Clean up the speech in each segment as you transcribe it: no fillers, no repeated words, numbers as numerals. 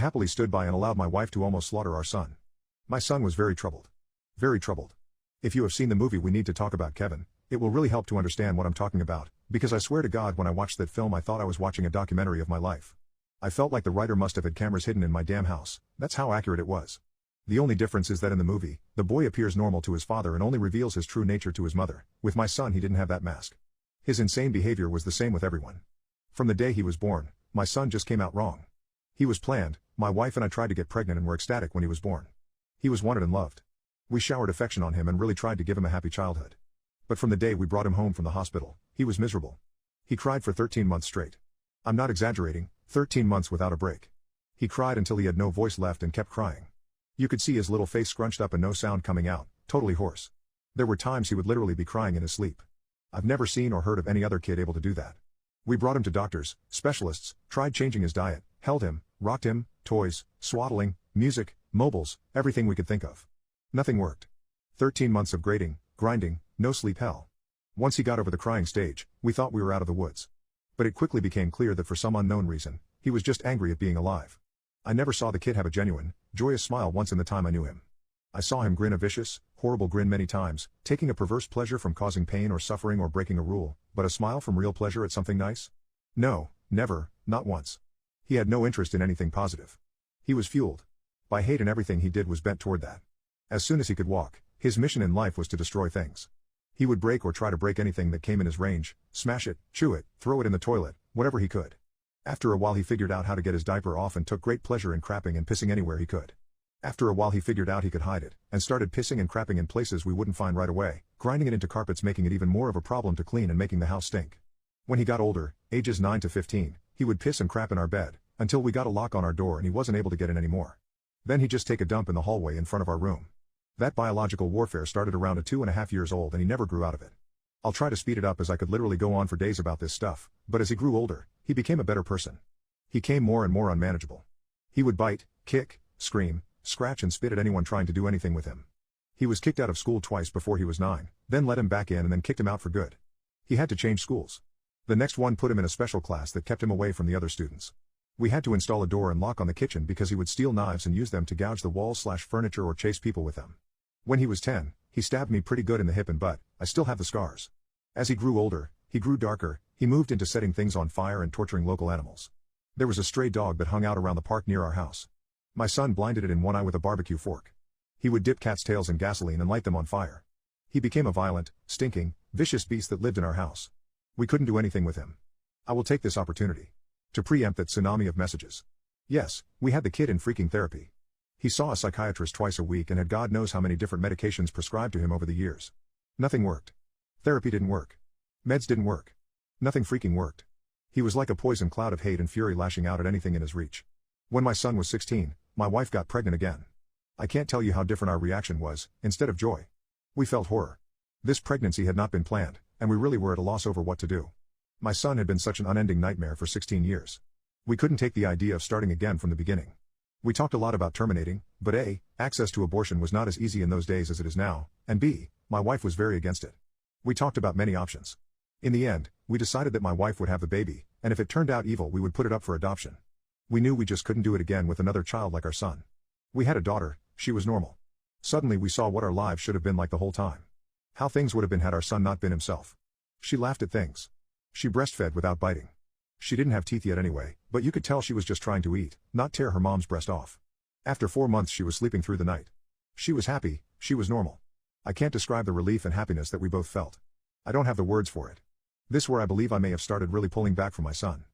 I happily stood by and allowed my wife to almost slaughter our son. My son was very troubled. Very troubled. If you have seen the movie We Need to Talk About Kevin, it will really help to understand what I'm talking about, because I swear to God when I watched that film I thought I was watching a documentary of my life. I felt like the writer must have had cameras hidden in my damn house, that's how accurate it was. The only difference is that in the movie, the boy appears normal to his father and only reveals his true nature to his mother. With my son he didn't have that mask. His insane behavior was the same with everyone. From the day he was born, my son just came out wrong. He was planned, my wife and I tried to get pregnant and were ecstatic when he was born. He was wanted and loved. We showered affection on him and really tried to give him a happy childhood. But from the day we brought him home from the hospital, he was miserable. He cried for 13 months straight. I'm not exaggerating, 13 months without a break. He cried until he had no voice left and kept crying. You could see his little face scrunched up and no sound coming out, totally hoarse. There were times he would literally be crying in his sleep. I've never seen or heard of any other kid able to do that. We brought him to doctors, specialists, tried changing his diet, held him, rocked him, toys, swaddling, music, mobiles, everything we could think of. Nothing worked. 13 months of grating, grinding, no sleep hell. Once he got over the crying stage, we thought we were out of the woods. But it quickly became clear that for some unknown reason, he was just angry at being alive. I never saw the kid have a genuine, joyous smile once in the time I knew him. I saw him grin a vicious, horrible grin many times, taking a perverse pleasure from causing pain or suffering or breaking a rule, but a smile from real pleasure at something nice? No, never, not once. He had no interest in anything positive. He was fueled by hate and everything he did was bent toward that. As soon as he could walk, his mission in life was to destroy things. He would break or try to break anything that came in his range, smash it, chew it, throw it in the toilet, whatever he could. After a while he figured out how to get his diaper off and took great pleasure in crapping and pissing anywhere he could. After a while he figured out he could hide it, and started pissing and crapping in places we wouldn't find right away, grinding it into carpets, making it even more of a problem to clean and making the house stink. When he got older, ages 9 to 15, he would piss and crap in our bed, until we got a lock on our door and he wasn't able to get in anymore. Then he'd just take a dump in the hallway in front of our room. That biological warfare started around 2.5 years old and he never grew out of it. I'll try to speed it up as I could literally go on for days about this stuff, but as he grew older, he became a better person. He came more and more unmanageable. He would bite, kick, scream, scratch and spit at anyone trying to do anything with him. He was kicked out of school twice before he was 9, then let him back in and then kicked him out for good. He had to change schools. The next one put him in a special class that kept him away from the other students. We had to install a door and lock on the kitchen because he would steal knives and use them to gouge the walls/furniture or chase people with them. When he was 10, he stabbed me pretty good in the hip and butt. I still have the scars. As he grew older, he grew darker, he moved into setting things on fire and torturing local animals. There was a stray dog that hung out around the park near our house. My son blinded it in one eye with a barbecue fork. He would dip cats' tails in gasoline and light them on fire. He became a violent, stinking, vicious beast that lived in our house. We couldn't do anything with him. I will take this opportunity to preempt that tsunami of messages. Yes, we had the kid in freaking therapy. He saw a psychiatrist twice a week and had God knows how many different medications prescribed to him over the years. Nothing worked. Therapy didn't work. Meds didn't work. Nothing freaking worked. He was like a poison cloud of hate and fury lashing out at anything in his reach. When my son was 16, my wife got pregnant again. I can't tell you how different our reaction was. Instead of joy, we felt horror. This pregnancy had not been planned, and we really were at a loss over what to do. My son had been such an unending nightmare for 16 years. We couldn't take the idea of starting again from the beginning. We talked a lot about terminating, but A, access to abortion was not as easy in those days as it is now, and B, my wife was very against it. We talked about many options. In the end, we decided that my wife would have the baby, and if it turned out evil we would put it up for adoption. We knew we just couldn't do it again with another child like our son. We had a daughter, she was normal. Suddenly we saw what our lives should have been like the whole time. How things would have been had our son not been himself. She laughed at things. She breastfed without biting. She didn't have teeth yet anyway, but you could tell she was just trying to eat, not tear her mom's breast off. After 4 months she was sleeping through the night. She was happy, she was normal. I can't describe the relief and happiness that we both felt. I don't have the words for it. This where I believe I may have started really pulling back from my son.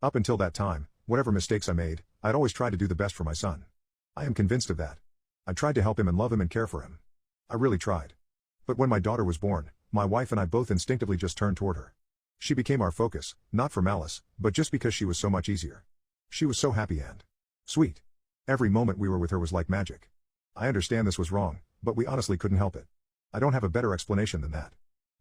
Up until that time, whatever mistakes I made, I'd always tried to do the best for my son. I am convinced of that. I tried to help him and love him and care for him. I really tried. But when my daughter was born, my wife and I both instinctively just turned toward her. She became our focus, not for malice, but just because she was so much easier. She was so happy and sweet. Every moment we were with her was like magic. I understand this was wrong, but we honestly couldn't help it. I don't have a better explanation than that.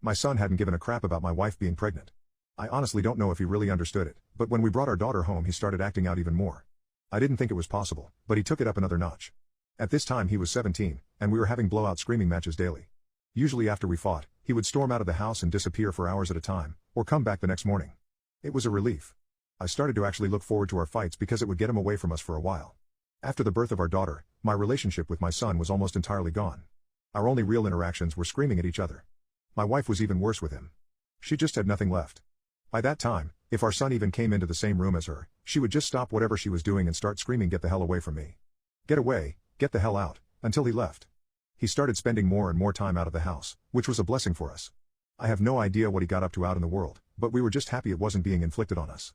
My son hadn't given a crap about my wife being pregnant. I honestly don't know if he really understood it, but when we brought our daughter home he started acting out even more. I didn't think it was possible, but he took it up another notch. At this time he was 17, and we were having blowout screaming matches daily. Usually after we fought, he would storm out of the house and disappear for hours at a time, or come back the next morning. It was a relief. I started to actually look forward to our fights because it would get him away from us for a while. After the birth of our daughter, my relationship with my son was almost entirely gone. Our only real interactions were screaming at each other. My wife was even worse with him. She just had nothing left. By that time, if our son even came into the same room as her, she would just stop whatever she was doing and start screaming, "Get the hell away from me. Get away, get the hell out," until he left. He started spending more and more time out of the house, which was a blessing for us. I have no idea what he got up to out in the world, but we were just happy it wasn't being inflicted on us.